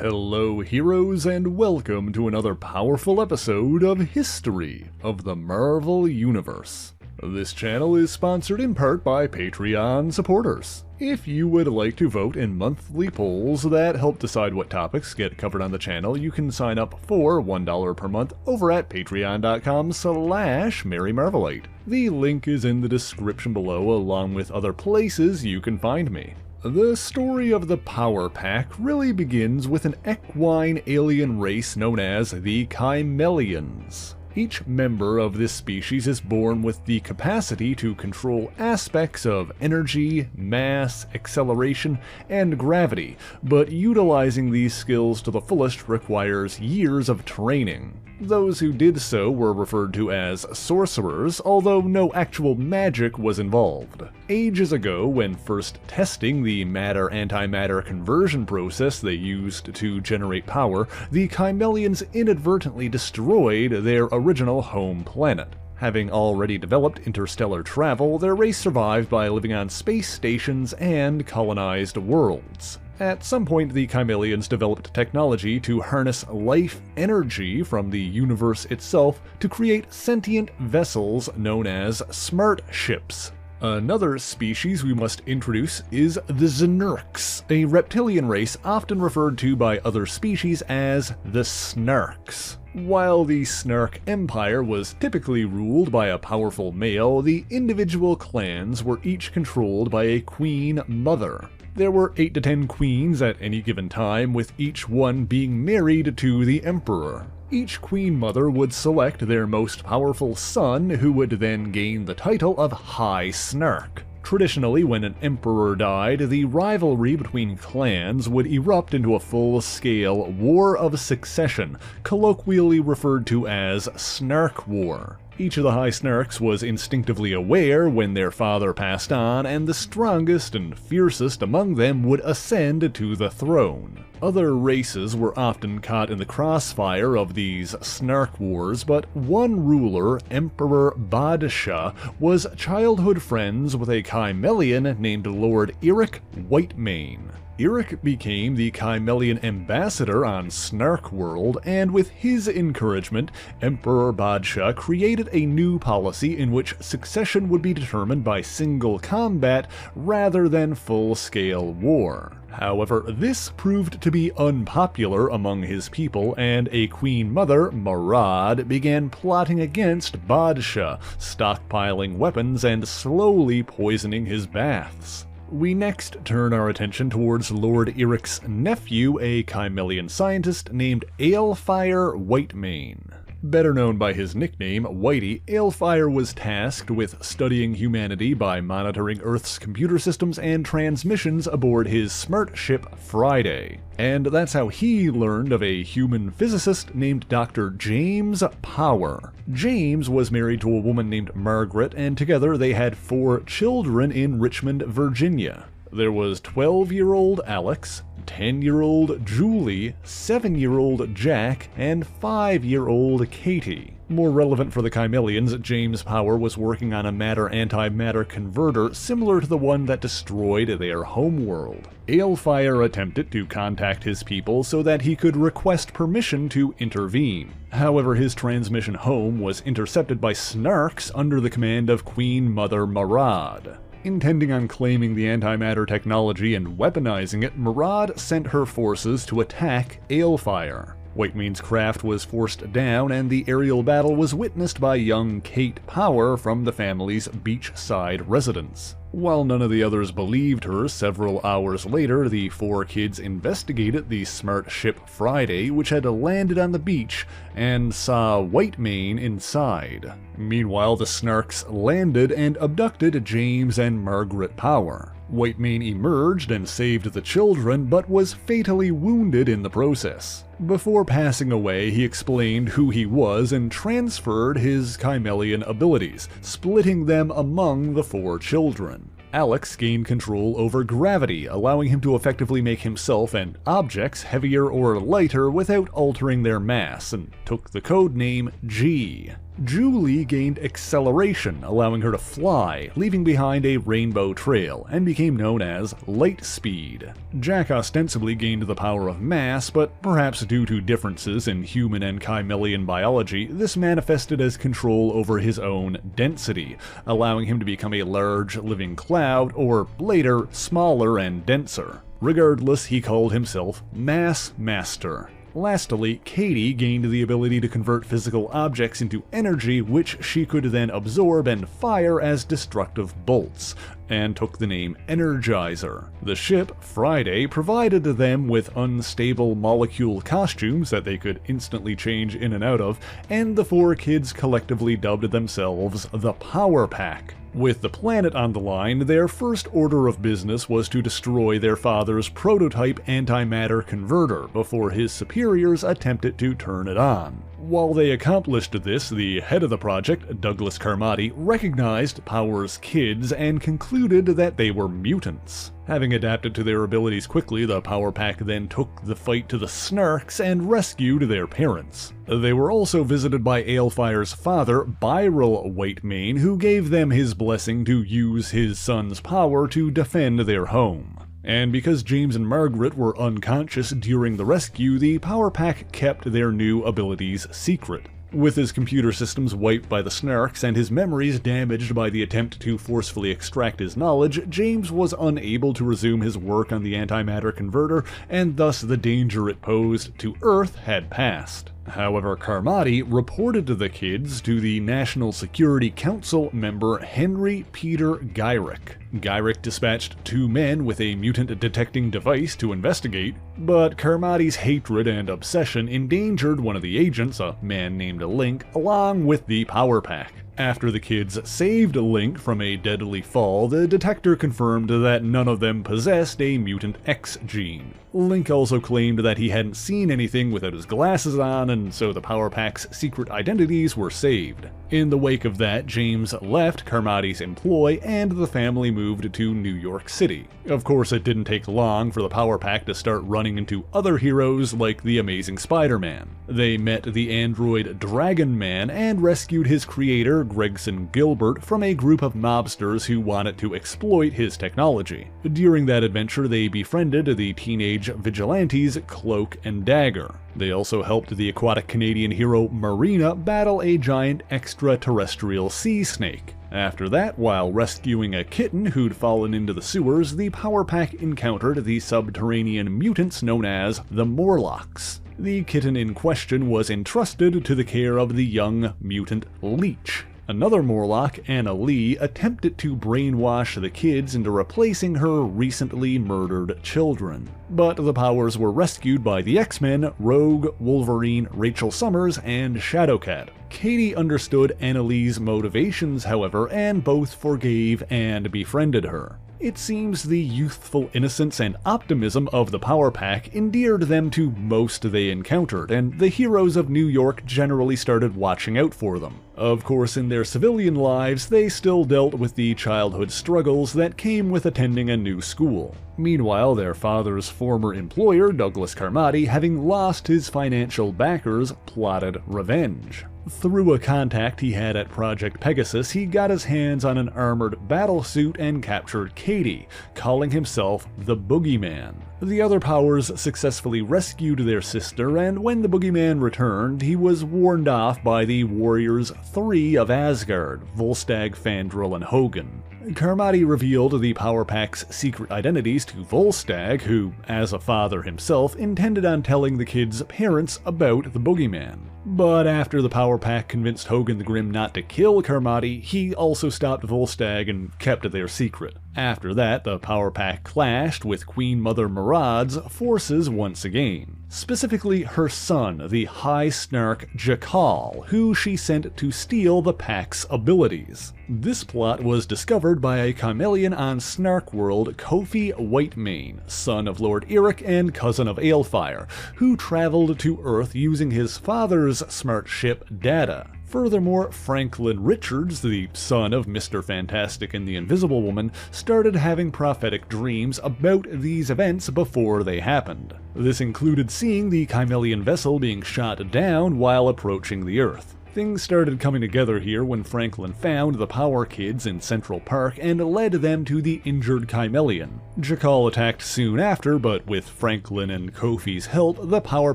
Hello heroes and welcome to another powerful episode of History of the Marvel Universe. This channel is sponsored in part by Patreon supporters. If you would like to vote in monthly polls that help decide what topics get covered on the channel, you can sign up for $1 per month over at patreon.com/MaryMarvelite. The link is in the description below along with other places you can find me. The story of the Power Pack really begins with an equine alien race known as the Kymellians. Each member of this species is born with the capacity to control aspects of energy, mass, acceleration, and gravity, but utilizing these skills to the fullest requires years of training. Those who did so were referred to as sorcerers, although no actual magic was involved. Ages ago, when first testing the matter-antimatter conversion process they used to generate power, the Kymellians inadvertently destroyed their original home planet. Having already developed interstellar travel, their race survived by living on space stations and colonized worlds. At some point, the Kymellians developed technology to harness life energy from the universe itself to create sentient vessels known as smart ships. Another species we must introduce is the Snarks, a reptilian race often referred to by other species as the Snarks. While the Snark Empire was typically ruled by a powerful male, the individual clans were each controlled by a queen mother. There were 8 to 10 queens at any given time, with each one being married to the emperor. Each queen mother would select their most powerful son, who would then gain the title of High Snark. Traditionally, when an emperor died, the rivalry between clans would erupt into a full-scale War of Succession, colloquially referred to as Snark War. Each of the High Snarks was instinctively aware when their father passed on, and the strongest and fiercest among them would ascend to the throne. Other races were often caught in the crossfire of these Snark Wars, but one ruler, Emperor Badsha, was childhood friends with a Kymellian named Lord Eric Whitemane. Eric became the Kymellian ambassador on Snark World, and with his encouragement, Emperor Badsha created a new policy in which succession would be determined by single combat rather than full-scale war. However, this proved to be unpopular among his people, and a queen mother, Marad, began plotting against Badsha, stockpiling weapons and slowly poisoning his baths. We next turn our attention towards Lord Eric's nephew, a Kymellian scientist named Aelfire Whitemane. Better known by his nickname, Whitey, Aelfire was tasked with studying humanity by monitoring Earth's computer systems and transmissions aboard his smart ship Friday. And that's how he learned of a human physicist named Dr. James Power. James was married to a woman named Margaret, and together they had 4 children in Richmond, Virginia. There was 12-year-old Alex, 10-year-old Julie, 7-year-old Jack, and 5-year-old Katie. More relevant for the Kymellians, James Power was working on a matter-antimatter converter similar to the one that destroyed their homeworld. Aelfire attempted to contact his people so that he could request permission to intervene. However, his transmission home was intercepted by Snarks under the command of Queen Mother Marad. Intending on claiming the antimatter technology and weaponizing it, Marad sent her forces to attack Aelfire. Whitemane's craft was forced down, and the aerial battle was witnessed by young Kate Power from the family's beachside residence. While none of the others believed her, several hours later the 4 kids investigated the smart ship Friday, which had landed on the beach, and saw Whitemane inside. Meanwhile, the Snarks landed and abducted James and Margaret Power. Whitemane emerged and saved the children, but was fatally wounded in the process. Before passing away, he explained who he was and transferred his Kymellian abilities, splitting them among the 4 children. Alex gained control over gravity, allowing him to effectively make himself and objects heavier or lighter without altering their mass, and took the code name G. Julie gained acceleration, allowing her to fly, leaving behind a rainbow trail, and became known as Lightspeed. Jack ostensibly gained the power of mass, but perhaps due to differences in human and Kymellian biology, this manifested as control over his own density, allowing him to become a large living cloud, or later, smaller and denser. Regardless, he called himself Mass Master. Lastly, Katie gained the ability to convert physical objects into energy, which she could then absorb and fire as destructive bolts, and took the name Energizer. The ship, Friday, provided them with unstable molecule costumes that they could instantly change in and out of, and the four kids collectively dubbed themselves the Power Pack. With the planet on the line, their first order of business was to destroy their father's prototype antimatter converter before his superiors attempted to turn it on. While they accomplished this, the head of the project, Douglas Carmody, recognized Power's kids and concluded that they were mutants. Having adapted to their abilities quickly, the Power Pack then took the fight to the Snarks and rescued their parents. They were also visited by Alefire's father, Byral Whitemane, who gave them his blessing to use his son's power to defend their home. And because James and Margaret were unconscious during the rescue, the Power Pack kept their new abilities secret. With his computer systems wiped by the Snarks and his memories damaged by the attempt to forcefully extract his knowledge, James was unable to resume his work on the antimatter converter, and thus the danger it posed to Earth had passed. However, Carmody reported the kids to the National Security Council member Henry Peter Gyrick. Gyrick dispatched 2 men with a mutant-detecting device to investigate, but Carmody's hatred and obsession endangered one of the agents, a man named Link, along with the Power Pack. After the kids saved Link from a deadly fall, the detector confirmed that none of them possessed a mutant X gene. Link also claimed that he hadn't seen anything without his glasses on, and so the Power Pack's secret identities were saved. In the wake of that, James left Carmody's employ and the family moved to New York City. Of course, it didn't take long for the Power Pack to start running into other heroes like the Amazing Spider-Man. They met the android Dragon Man and rescued his creator, Gregson Gilbert, from a group of mobsters who wanted to exploit his technology. During that adventure, they befriended the teenage vigilantes Cloak and Dagger. They also helped the aquatic Canadian hero Marina battle a giant extraterrestrial sea snake. After that, while rescuing a kitten who'd fallen into the sewers, the Power Pack encountered the subterranean mutants known as the Morlocks. The kitten in question was entrusted to the care of the young mutant Leech. Another Morlock, Anna Lee, attempted to brainwash the kids into replacing her recently murdered children. But the Powers were rescued by the X-Men, Rogue, Wolverine, Rachel Summers, and Shadowcat. Katie understood Anna Lee's motivations, however, and both forgave and befriended her. It seems the youthful innocence and optimism of the Power Pack endeared them to most they encountered, and the heroes of New York generally started watching out for them. Of course, in their civilian lives, they still dealt with the childhood struggles that came with attending a new school. Meanwhile, their father's former employer, Douglas Carmody, having lost his financial backers, plotted revenge. Through a contact he had at Project Pegasus, he got his hands on an armored battlesuit and captured Katie, calling himself the Bogey Man. The other Powers successfully rescued their sister, and when the Bogey Man returned, he was warned off by the Warriors 3 of Asgard, Volstagg, Fandral, and Hogun. Carmody revealed the Power Pack's secret identities to Volstagg, who, as a father himself, intended on telling the kids' parents about the Bogey Man. But after the Power Pack convinced Hogun the Grim not to kill Carmody, he also stopped Volstagg and kept their secret. After that, the Power Pack clashed with Queen Mother Marad's forces once again. Specifically, her son, the High Snark Jakal, who she sent to steal the Pack's abilities. This plot was discovered by a Kymellian on Snark World, Kofi Whitemane, son of Lord Eric and cousin of Alefire, who traveled to Earth using his father's smart ship Data. Furthermore, Franklin Richards, the son of Mr. Fantastic and the Invisible Woman, started having prophetic dreams about these events before they happened. This included seeing the Kymellian vessel being shot down while approaching the Earth. Things started coming together here when Franklin found the Power Kids in Central Park and led them to the injured Kymellian. Jakal attacked soon after, but with Franklin and Kofi's help, the Power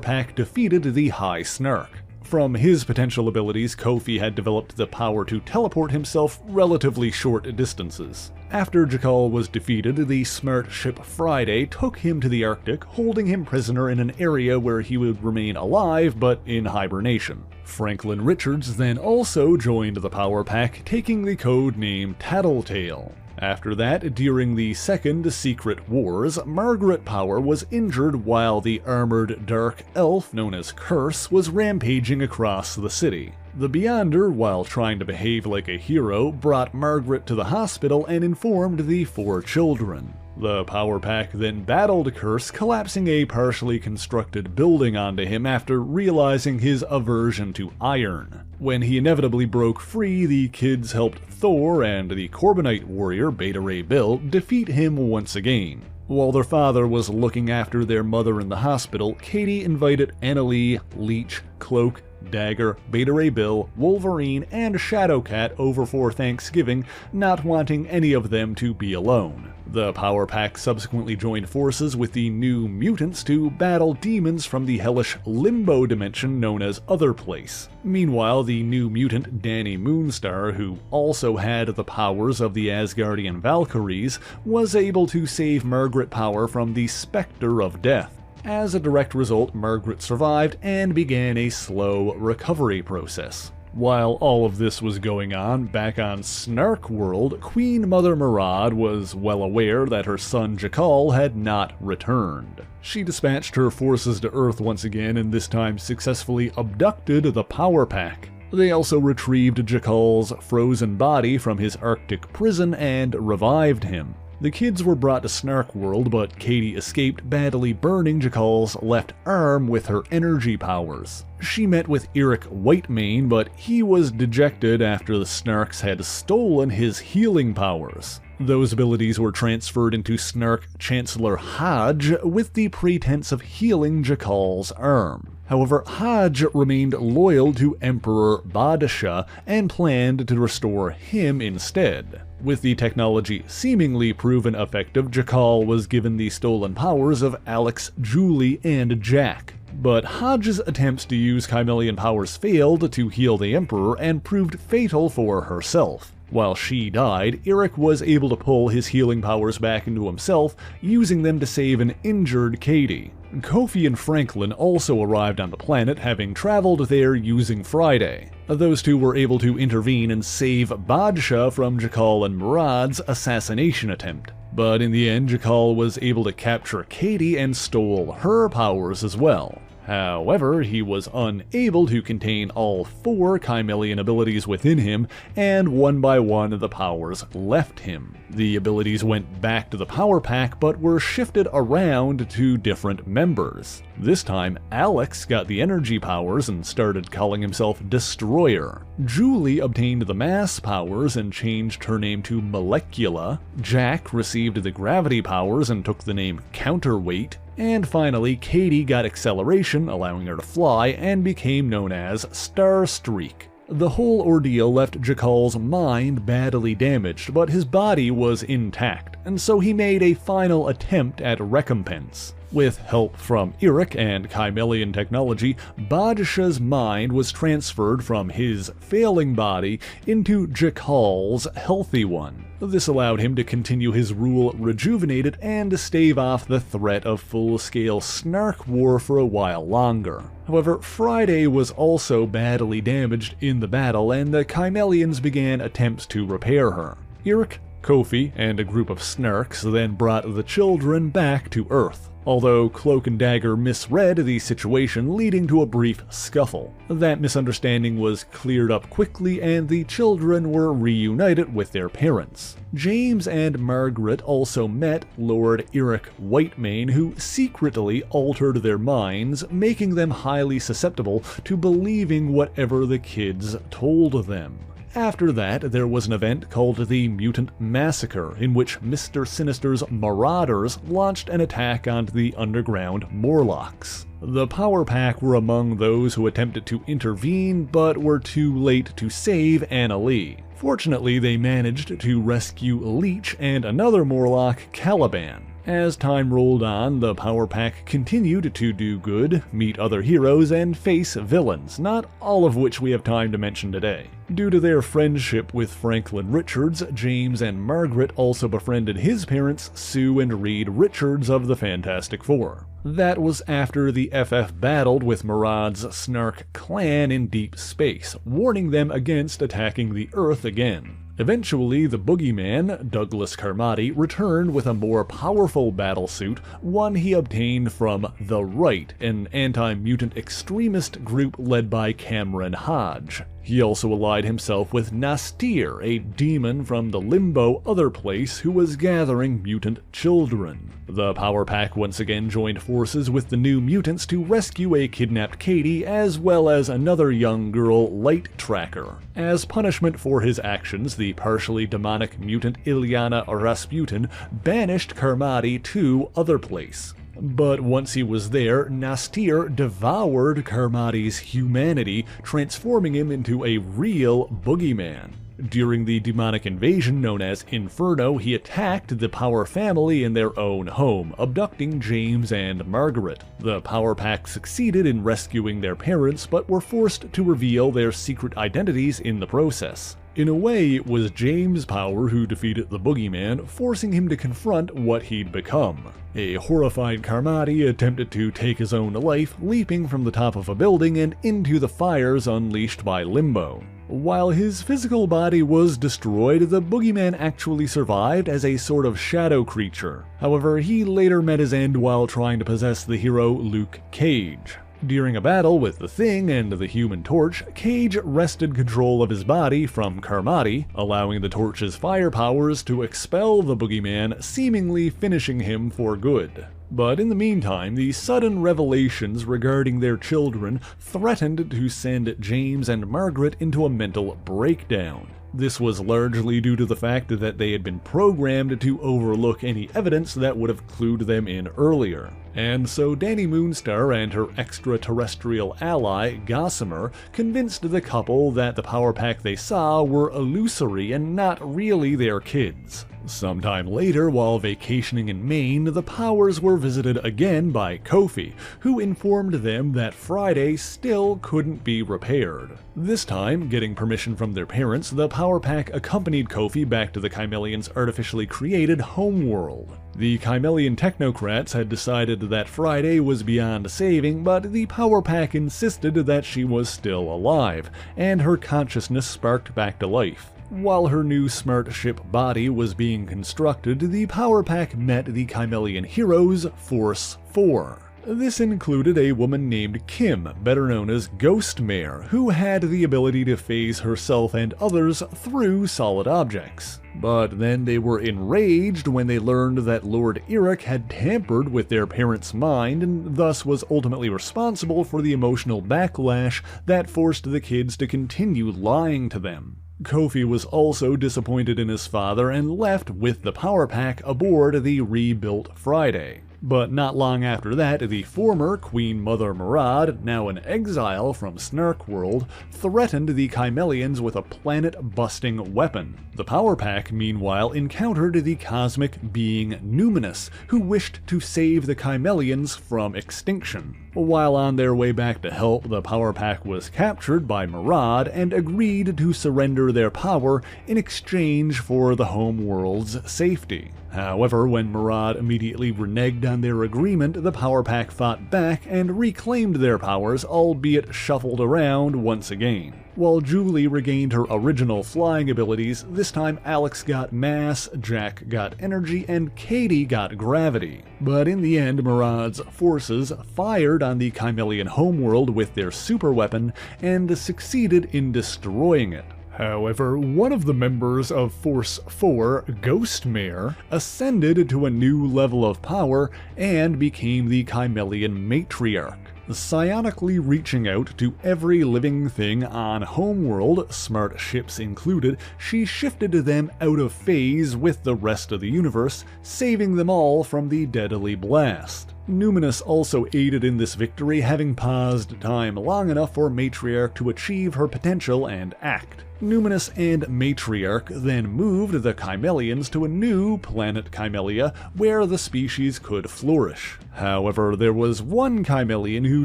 Pack defeated the High Snark. From his potential abilities, Kofi had developed the power to teleport himself relatively short distances. After Jakal was defeated, the smart ship Friday took him to the Arctic, holding him prisoner in an area where he would remain alive but in hibernation. Franklin Richards then also joined the Power Pack, taking the code name Tattletale. After that, during the Second Secret Wars, Margaret Power was injured while the armored dark elf known as Curse was rampaging across the city. The Beyonder, while trying to behave like a hero, brought Margaret to the hospital and informed the 4 children. The Power Pack then battled Curse, collapsing a partially constructed building onto him after realizing his aversion to iron. When he inevitably broke free, the kids helped Thor and the Corbinite warrior Beta Ray Bill defeat him once again. While their father was looking after their mother in the hospital, Katie invited Annalee, Leech, Cloak, Dagger, Beta Ray Bill, Wolverine, and Shadowcat over for Thanksgiving, not wanting any of them to be alone. The Power Pack subsequently joined forces with the New Mutants to battle demons from the hellish limbo dimension known as Other Place. Meanwhile, the New Mutant Danny Moonstar, who also had the powers of the Asgardian Valkyries, was able to save Margaret Power from the Spectre of Death. As a direct result, Margaret survived and began a slow recovery process. While all of this was going on, back on Snark World, Queen Mother Maraud was well aware that her son Jakal had not returned. She dispatched her forces to Earth once again and this time successfully abducted the Power Pack. They also retrieved Jakal's frozen body from his Arctic prison and revived him. The kids were brought to Snark World, but Katie escaped, badly burning Jakal's left arm with her energy powers. She met with Eric Whitemane, but he was dejected after the Snarks had stolen his healing powers. Those abilities were transferred into Snark Chancellor Hodge with the pretense of healing Jakal's arm. However, Hodge remained loyal to Emperor Badasha and planned to restore him instead. With the technology seemingly proven effective, Jakal was given the stolen powers of Alex, Julie, and Jack. But Hodge's attempts to use Kymellian powers failed to heal the Emperor and proved fatal for herself. While she died, Eric was able to pull his healing powers back into himself, using them to save an injured Katie. Kofi and Franklin also arrived on the planet, having traveled there using Friday. Those two were able to intervene and save Badshah from Jakal and Maraud's assassination attempt. But in the end, Jakal was able to capture Katie and stole her powers as well. However, he was unable to contain all 4 Kymellian abilities within him, and one by one the powers left him. The abilities went back to the Power Pack, but were shifted around to different members. This time, Alex got the energy powers and started calling himself Destroyer. Julie obtained the mass powers and changed her name to Molecula. Jack received the gravity powers and took the name Counterweight. And finally, Katie got acceleration, allowing her to fly, and became known as Starstreak. The whole ordeal left Jakal's mind badly damaged, but his body was intact, and so he made a final attempt at recompense. With help from Eric and Kymellian technology, Badshah's mind was transferred from his failing body into Jakal's healthy one. This allowed him to continue his rule rejuvenated and to stave off the threat of full-scale Snark War for a while longer. However, Friday was also badly damaged in the battle, and the Kymellians began attempts to repair her. Eric, Kofi, and a group of Snarks then brought the children back to Earth, although Cloak and Dagger misread the situation, leading to a brief scuffle. That misunderstanding was cleared up quickly, and the children were reunited with their parents. James and Margaret also met Lord Eric Whitemane, who secretly altered their minds, making them highly susceptible to believing whatever the kids told them. After that, there was an event called the Mutant Massacre, in which Mr. Sinister's Marauders launched an attack onto the underground Morlocks. The Power Pack were among those who attempted to intervene, but were too late to save Anna Lee. Fortunately, they managed to rescue Leech and another Morlock, Caliban. As time rolled on, the Power Pack continued to do good, meet other heroes, and face villains, not all of which we have time to mention today. Due to their friendship with Franklin Richards, James and Margaret also befriended his parents, Sue and Reed Richards of the Fantastic Four. That was after the FF battled with Maraud's Snark clan in deep space, warning them against attacking the Earth again. Eventually, the Bogey Man, Douglas Carmody, returned with a more powerful battlesuit, one he obtained from The Right, an anti-mutant extremist group led by Cameron Hodge. He also allied himself with Nastir, a demon from the Limbo Other Place who was gathering mutant children. The Power Pack once again joined forces with the New Mutants to rescue a kidnapped Katie as well as another young girl, Light Tracker. As punishment for his actions, the partially demonic mutant Ilyana Rasputin banished Carmody to Other Place. But once he was there, Nastir devoured Carmody's humanity, transforming him into a real boogeyman. During the demonic invasion known as Inferno, he attacked the Power family in their own home, abducting James and Margaret. The Power Pack succeeded in rescuing their parents, but were forced to reveal their secret identities in the process. In a way, it was James' power who defeated the Boogeyman, forcing him to confront what he'd become. A horrified Carmody attempted to take his own life, leaping from the top of a building and into the fires unleashed by Limbo. While his physical body was destroyed, the Boogeyman actually survived as a sort of shadow creature. However, he later met his end while trying to possess the hero Luke Cage. During a battle with the Thing and the Human Torch, Cage wrested control of his body from Carmody, allowing the Torch's fire powers to expel the Boogeyman, seemingly finishing him for good. But in the meantime, the sudden revelations regarding their children threatened to send James and Margaret into a mental breakdown. This was largely due to the fact that they had been programmed to overlook any evidence that would have clued them in earlier. And so Dani Moonstar and her extraterrestrial ally, Gossamer, convinced the couple that the Power Pack they saw were illusory and not really their kids. Sometime later, while vacationing in Maine, the Powers were visited again by Kofi, who informed them that Friday still couldn't be repaired. This time, getting permission from their parents, the Power Pack accompanied Kofi back to the Kymellians' artificially created homeworld. The Kymellian Technocrats had decided that Friday was beyond saving, but the Power Pack insisted that she was still alive, and her consciousness sparked back to life. While her new smart ship body was being constructed, the Power Pack met the Kymellian heroes Force 4. This included a woman named Kim, better known as Ghost Mare, who had the ability to phase herself and others through solid objects. But then they were enraged when they learned that Lord Eric had tampered with their parents' mind and thus was ultimately responsible for the emotional backlash that forced the kids to continue lying to them. Kofi was also disappointed in his father and left with the Power Pack aboard the rebuilt Friday. But not long after that, the former Queen Mother Maraud, now in exile from Snark World, threatened the Kymellians with a planet-busting weapon. The Power Pack, meanwhile, encountered the cosmic being Numinous, who wished to save the Kymellians from extinction. While on their way back to help, the Power Pack was captured by Maraud and agreed to surrender their power in exchange for the homeworld's safety. However, when Maraud immediately reneged on their agreement, the Power Pack fought back and reclaimed their powers, albeit shuffled around once again. While Julie regained her original flying abilities, this time Alex got mass, Jack got energy, and Katie got gravity. But in the end, Maraud's forces fired on the Kymellian Homeworld with their super weapon and succeeded in destroying it. However, one of the members of Force 4, Ghostmare, ascended to a new level of power and became the Kymellian matriarch. Psionically reaching out to every living thing on Homeworld, smart ships included, she shifted them out of phase with the rest of the universe, saving them all from the deadly blast. Numinous also aided in this victory, having paused time long enough for Matriarch to achieve her potential and act. Numinous and Matriarch then moved the Kymellians to a new planet Kymellia, where the species could flourish. However, there was one Kymellian who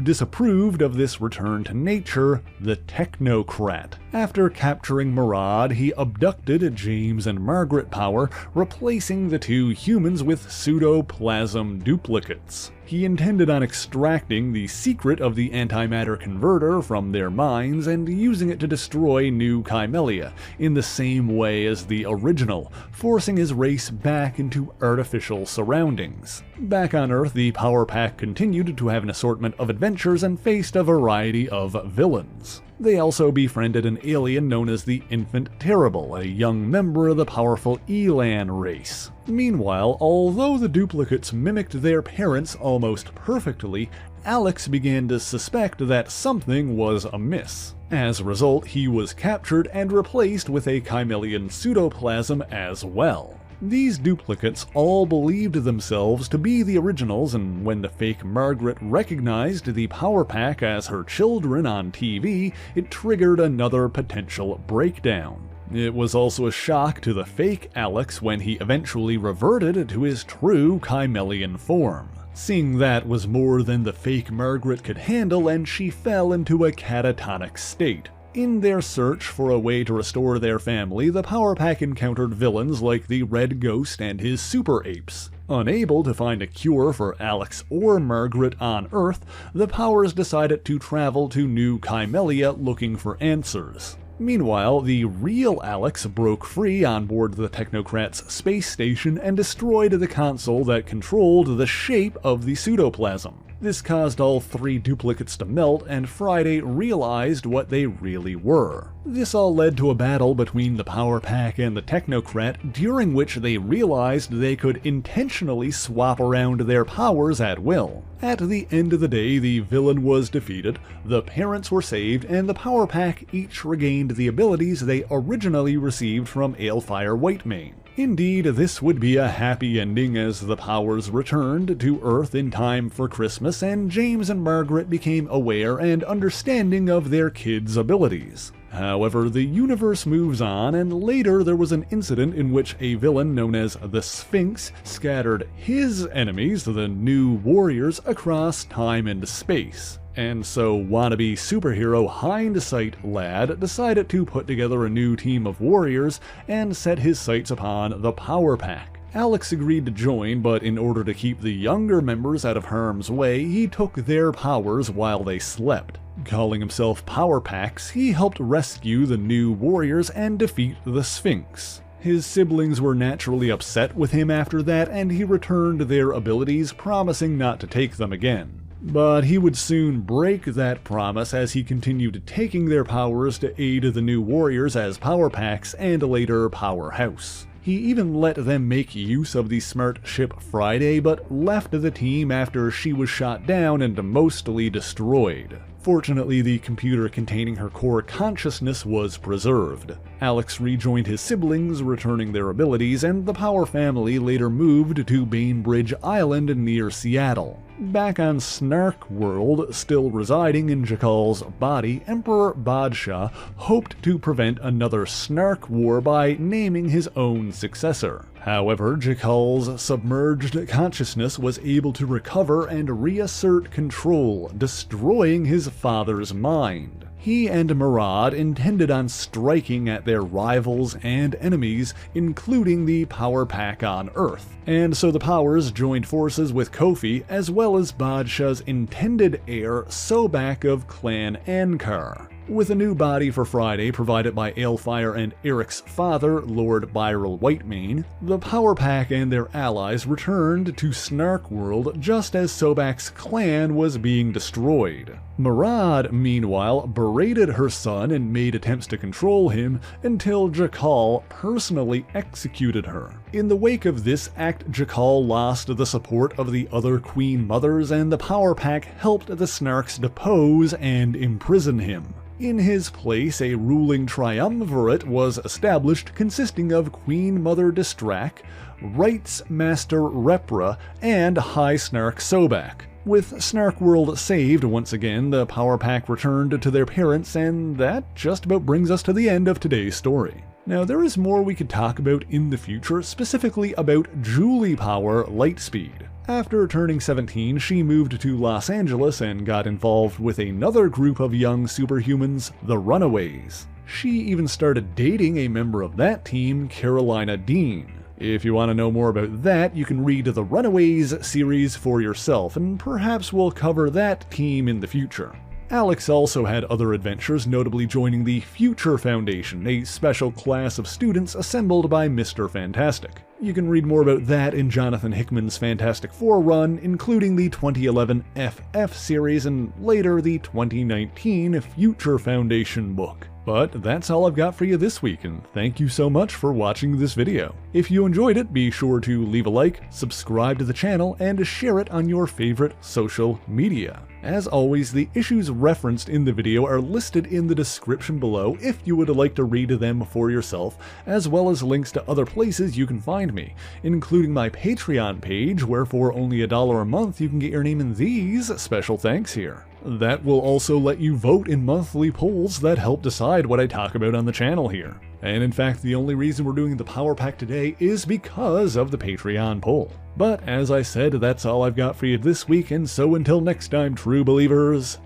disapproved of this return to nature, the Technocrat. After capturing S.W.O.R.D, he abducted James and Margaret Power, replacing the two humans with Pseudoplasm duplicates. He intended on extracting the secret of the antimatter converter from their minds and using it to destroy new Kymellia, in the same way as the original, forcing his race back into artificial surroundings. Back on Earth, the Power Pack continued to have an assortment of adventures and faced a variety of villains. They also befriended an alien known as the Infant Terrible, a young member of the powerful Elan race. Meanwhile, although the duplicates mimicked their parents almost perfectly, Alex began to suspect that something was amiss. As a result, he was captured and replaced with a Kymellian Pseudoplasm as well. These duplicates all believed themselves to be the originals, and when the fake Margaret recognized the Power Pack as her children on TV, it triggered another potential breakdown. It was also a shock to the fake Alex when he eventually reverted to his true Kymellian form. Seeing that was more than the fake Margaret could handle, and she fell into a catatonic state. In their search for a way to restore their family, the Power Pack encountered villains like the Red Ghost and his Super Apes. Unable to find a cure for Alex or Margaret on Earth, the Powers decided to travel to New Kymellia looking for answers. Meanwhile, the real Alex broke free on board the Technocrat's space station and destroyed the console that controlled the shape of the Pseudoplasm. This caused all three duplicates to melt, and Friday realized what they really were. This all led to a battle between the Power Pack and the Technocrat, during which they realized they could intentionally swap around their powers at will. At the end of the day, the villain was defeated, the parents were saved, and the Power Pack each regained the abilities they originally received from Alefire Whitemane. Indeed, this would be a happy ending as the Powers returned to Earth in time for Christmas, and James and Margaret became aware and understanding of their kids' abilities. However, the universe moves on, and later there was an incident in which a villain known as the Sphinx scattered his enemies, the New Warriors, across time and space. And so wannabe superhero Hindsight Lad decided to put together a new team of warriors and set his sights upon the Power Pack. Alex agreed to join, but in order to keep the younger members out of harm's way, he took their powers while they slept. Calling himself Power Pax, he helped rescue the New Warriors and defeat the Sphinx. His siblings were naturally upset with him after that, and he returned their abilities, promising not to take them again. But he would soon break that promise as he continued taking their powers to aid the New Warriors as Power Packs and later Powerhouse. He even let them make use of the smart ship Friday, but left the team after she was shot down and mostly destroyed. Fortunately, the computer containing her core consciousness was preserved. Alex rejoined his siblings, returning their abilities, and the Power family later moved to Bainbridge Island near Seattle. Back on Snark World, still residing in Jakal's body, Emperor Badshah hoped to prevent another Snark war by naming his own successor. However, Jakal's submerged consciousness was able to recover and reassert control, destroying his father's mind. He and S.W.O.R.D intended on striking at their rivals and enemies, including the Power Pack on Earth. And so the Powers joined forces with Kofi, as well as Badshah's intended heir, Sobek of Clan Ankar. With a new body for Friday provided by Alefire and Eric's father, Lord Byral Whitemane, the Power Pack and their allies returned to Snark World just as Sobek's clan was being destroyed. Murad, meanwhile, berated her son and made attempts to control him until Jakal personally executed her. In the wake of this act, Jakal lost the support of the other Queen Mothers, and the Power Pack helped the Snarks depose and imprison him. In his place, a ruling triumvirate was established consisting of Queen Mother Distrak, Rights Master Repra, and High Snark Sobek. With Snark World saved once again, the Power Pack returned to their parents, and that just about brings us to the end of today's story. Now, there is more we could talk about in the future, specifically about Julie Power Lightspeed. After turning 17, she moved to Los Angeles and got involved with another group of young superhumans, the Runaways. She even started dating a member of that team, Carolina Dean. If you want to know more about that, you can read the Runaways series for yourself, and perhaps we'll cover that team in the future. Alex also had other adventures, notably joining the Future Foundation, a special class of students assembled by Mr. Fantastic. You can read more about that in Jonathan Hickman's Fantastic Four run, including the 2011 FF series and later the 2019 Future Foundation book. But that's all I've got for you this week, and thank you so much for watching this video. If you enjoyed it, be sure to leave a like, subscribe to the channel, and share it on your favorite social media. As always, the issues referenced in the video are listed in the description below if you would like to read them for yourself, as well as links to other places you can find me, including my Patreon page, where for only $1 a month you can get your name in these special thanks here. That will also let you vote in monthly polls that help decide what I talk about on the channel here. And in fact, the only reason we're doing the Power Pack today is because of the Patreon poll. But as I said, that's all I've got for you this week, and so until next time, true believers,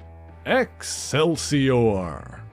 Excelsior!